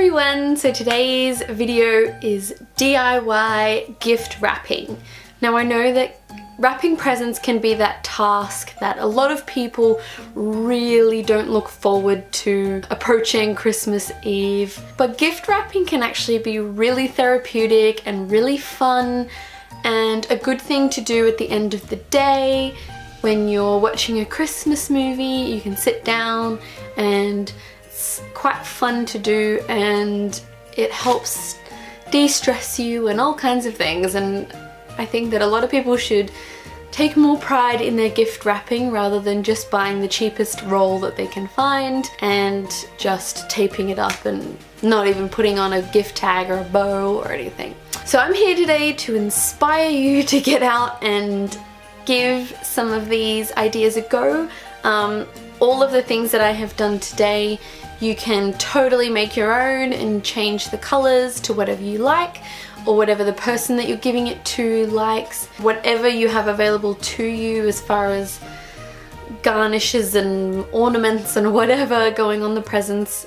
everyone! So today's video is DIY gift wrapping. Now I know that wrapping presents can be that task that a lot of people really don't look forward to approaching Christmas Eve, but gift wrapping can actually be really therapeutic and really fun and a good thing to do at the end of the day. When you're watching a Christmas movie, you can sit down and it's quite fun to do and it helps de-stress you and all kinds of things, and I think that a lot of people should take more pride in their gift wrapping rather than just buying the cheapest roll that they can find and just taping it up and not even putting on a gift tag or a bow or anything. So I'm here today to inspire you to get out and give some of these ideas a go. All of the things that I have done today, you can totally make your own and change the colors to whatever you like, or whatever the person that you're giving it to likes. Whatever you have available to you as far as garnishes and ornaments and whatever going on the presents,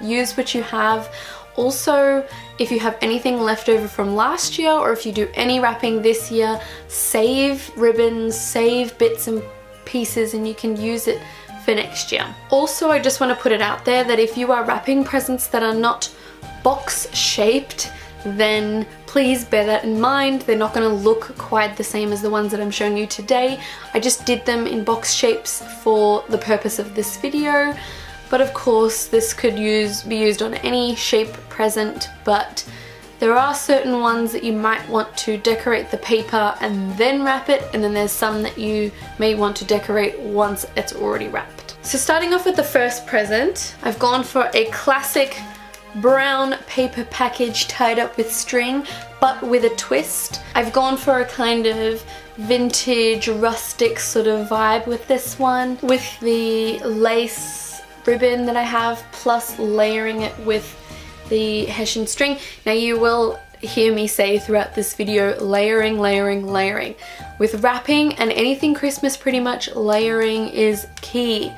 use what you have. Also, if you have anything left over from last year, or if you do any wrapping this year, save ribbons, save bits and pieces, and you can use it for next year. Also, I just want to put it out there that if you are wrapping presents that are not box shaped, then please bear that in mind. They're not going to look quite the same as the ones that I'm showing you today. I just did them in box shapes for the purpose of this video, but of course this could be used on any shape present, but there are certain ones that you might want to decorate the paper and then wrap it, and then there's some that you may want to decorate once it's already wrapped. So starting off with the first present, I've gone for a classic brown paper package tied up with string, but with a twist. I've gone for a kind of vintage rustic sort of vibe with this one, with the lace ribbon that I have, plus layering it with the hessian string. Now you will hear me say throughout this video, layering, layering, layering. With wrapping and anything Christmas pretty much, layering is key.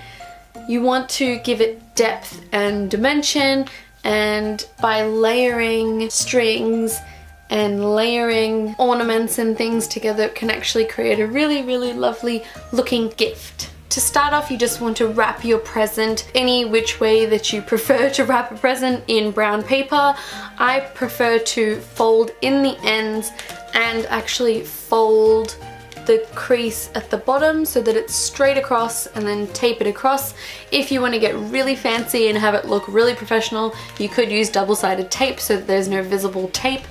You want to give it depth and dimension, and by layering strings and layering ornaments and things together, it can actually create a really, really lovely looking gift. To start off, you just want to wrap your present any which way that you prefer to wrap a present in brown paper. I prefer to fold in the ends and actually fold the crease at the bottom so that it's straight across, and then tape it across. If you want to get really fancy and have it look really professional, you could use double-sided tape so that there's no visible tape,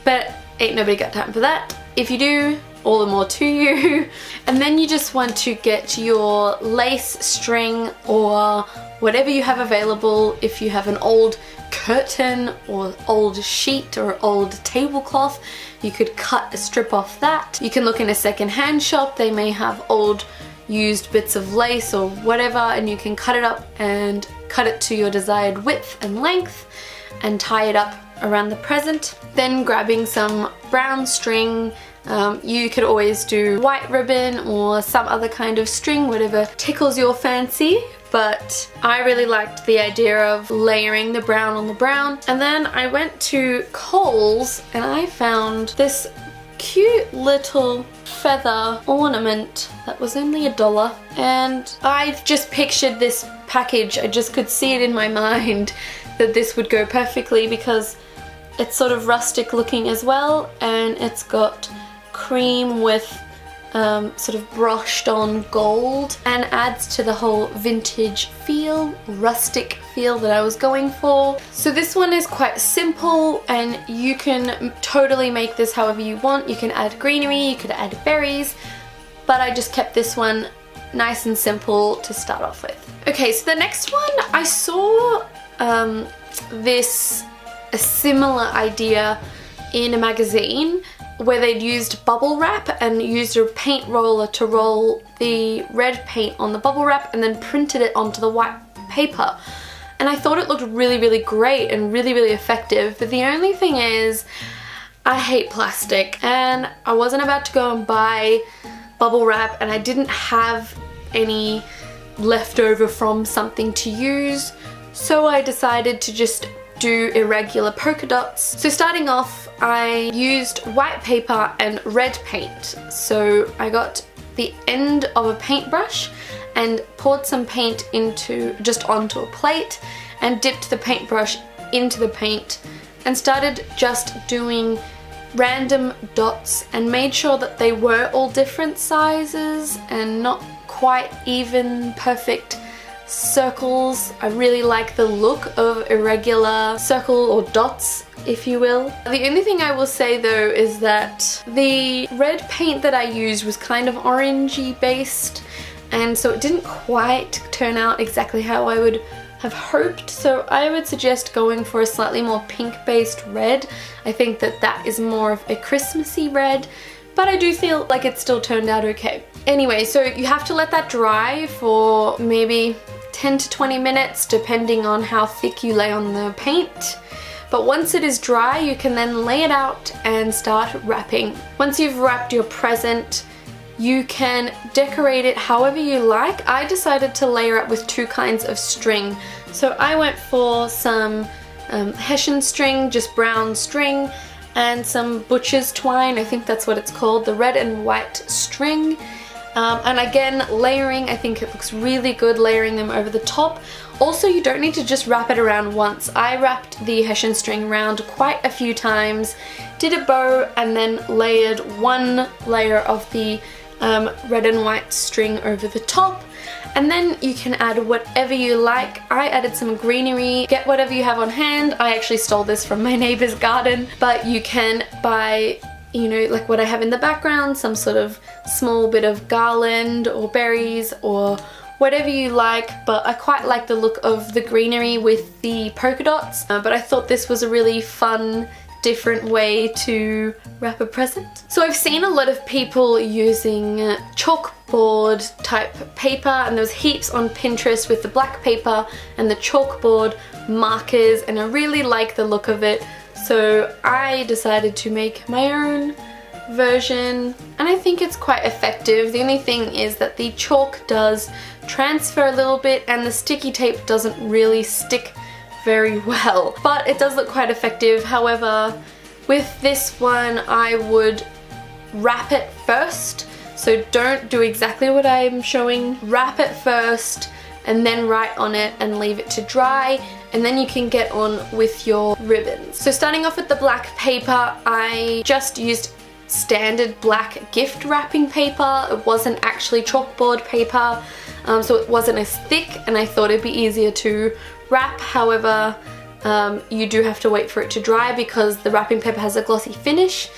but ain't nobody got time for that. If you do, all the more to you. And then you just want to get your lace string or whatever you have available. If you have an old curtain or old sheet or old tablecloth, you could cut a strip off that. You can look in a second-hand shop, they may have old used bits of lace or whatever, and you can cut it up and cut it to your desired width and length and tie it up around the present. Then grabbing some brown string, you could always do white ribbon or some other kind of string, whatever tickles your fancy, but I really liked the idea of layering the brown on the brown. And then I went to Kohl's and I found this cute little feather ornament that was only $1, and I just pictured this package. I just could see it in my mind that this would go perfectly because it's sort of rustic looking as well, and it's got cream with sort of brushed on gold, and adds to the whole vintage feel, rustic feel that I was going for. So this one is quite simple and you can totally make this however you want. You can add greenery, you could add berries, but I just kept this one nice and simple to start off with. Okay, so the next one, I saw a similar idea in a magazine where they'd used bubble wrap and used a paint roller to roll the red paint on the bubble wrap and then printed it onto the white paper. And I thought it looked really, really great and really, really effective, but the only thing is I hate plastic and I wasn't about to go and buy bubble wrap and I didn't have any left over from something to use, so I decided to just do irregular polka dots. So starting off, I used white paper and red paint. So I got the end of a paintbrush and poured some paint onto a plate and dipped the paintbrush into the paint and started just doing random dots and made sure that they were all different sizes and not quite even perfect circles. I really like the look of irregular circle or dots, if you will. The only thing I will say though is that the red paint that I used was kind of orangey based, and so it didn't quite turn out exactly how I would have hoped. So I would suggest going for a slightly more pink based red. I think that that is more of a Christmassy red, but I do feel like it still turned out okay. Anyway, so you have to let that dry for maybe 10 to 20 minutes depending on how thick you lay on the paint. But once it is dry, you can then lay it out and start wrapping. Once you've wrapped your present, you can decorate it however you like. I decided to layer it with two kinds of string. So I went for some Hessian string, just brown string, and some butcher's twine, I think that's what it's called, the red and white string. And again, layering, I think it looks really good layering them over the top. Also, you don't need to just wrap it around once. I wrapped the Hessian string around quite a few times, did a bow, and then layered one layer of the red and white string over the top. And then you can add whatever you like. I added some greenery. Get whatever you have on hand. I actually stole this from my neighbor's garden, but you can buy, you know, like what I have in the background, some sort of small bit of garland or berries or whatever you like, but I quite like the look of the greenery with the polka dots, but I thought this was a really fun, different way to wrap a present. So I've seen a lot of people using chalkboard type paper, and there's heaps on Pinterest with the black paper and the chalkboard markers, and I really like the look of it. So I decided to make my own version, and I think it's quite effective. The only thing is that the chalk does transfer a little bit and the sticky tape doesn't really stick very well, but it does look quite effective. However, with this one I would wrap it first, so don't do exactly what I'm showing. Wrap it first and then write on it and leave it to dry, and then you can get on with your ribbons. So starting off with the black paper, I just used standard black gift wrapping paper. It wasn't actually chalkboard paper, so it wasn't as thick, and I thought it'd be easier to wrap. However, you do have to wait for it to dry because the wrapping paper has a glossy finish.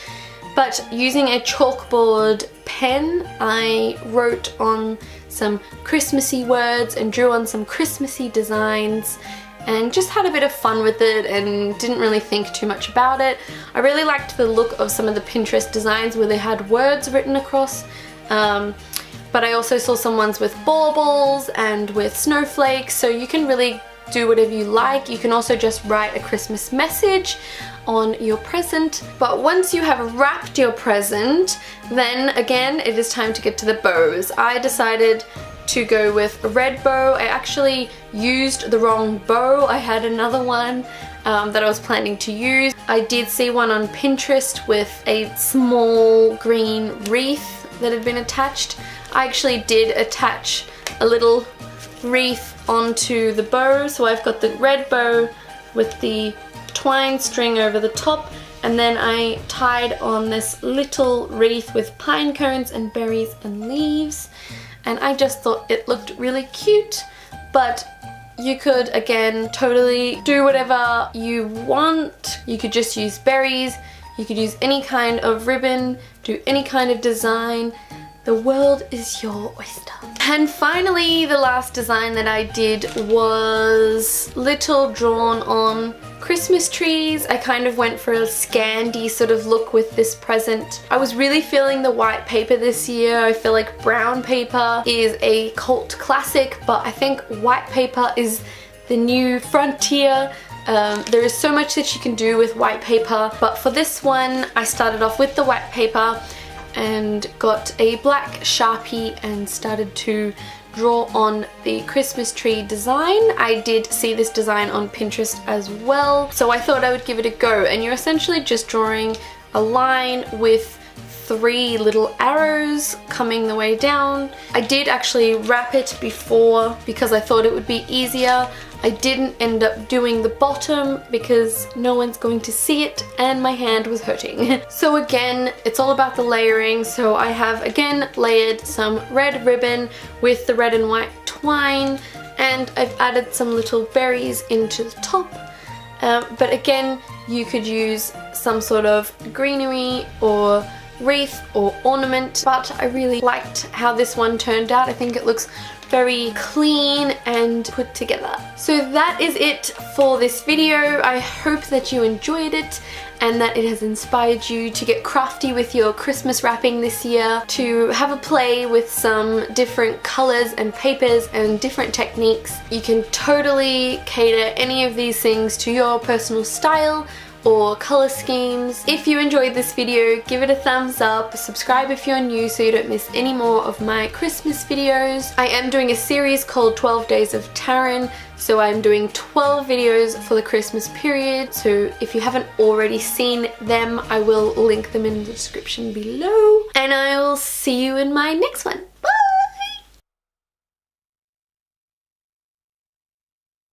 But using a chalkboard pen, I wrote on some Christmassy words and drew on some Christmassy designs and just had a bit of fun with it and didn't really think too much about it. I really liked the look of some of the Pinterest designs where they had words written across, but I also saw some ones with baubles and with snowflakes, so you can really do whatever you like. You can also just write a Christmas message on your present. But once you have wrapped your present, then again it is time to get to the bows. I decided to go with a red bow. I actually used the wrong bow. I had another one that I was planning to use. I did see one on Pinterest with a small green wreath that had been attached. I actually did attach a little wreath onto the bow, so I've got the red bow with the twine string over the top, and then I tied on this little wreath with pine cones and berries and leaves, and I just thought it looked really cute. But you could again totally do whatever you want. You could just use berries, you could use any kind of ribbon, do any kind of design. The world is your oyster. And finally, the last design that I did was little drawn on Christmas trees. I kind of went for a Scandi sort of look with this present. I was really feeling the white paper this year. I feel like brown paper is a cult classic, but I think white paper is the new frontier. There is so much that you can do with white paper, but for this one, I started off with the white paper and got a black Sharpie and started to draw on the Christmas tree design. I did see this design on Pinterest as well, so I thought I would give it a go. And you're essentially just drawing a line with 3 little arrows coming the way down. I did actually wrap it before because I thought it would be easier. I didn't end up doing the bottom because no one's going to see it and my hand was hurting. So again, it's all about the layering. So I have again layered some red ribbon with the red and white twine, and I've added some little berries into the top. But again, you could use some sort of greenery or wreath or ornament, but I really liked how this one turned out. I think it looks very clean and put together. So that is it for this video. I hope that you enjoyed it and that it has inspired you to get crafty with your Christmas wrapping this year, to have a play with some different colors and papers and different techniques. You can totally cater any of these things to your personal style or color schemes. If you enjoyed this video, give it a thumbs up, subscribe if you're new so you don't miss any more of my Christmas videos. I am doing a series called 12 Days of Taryn, so I'm doing 12 videos for the Christmas period, so if you haven't already seen them, I will link them in the description below, and I will see you in my next one.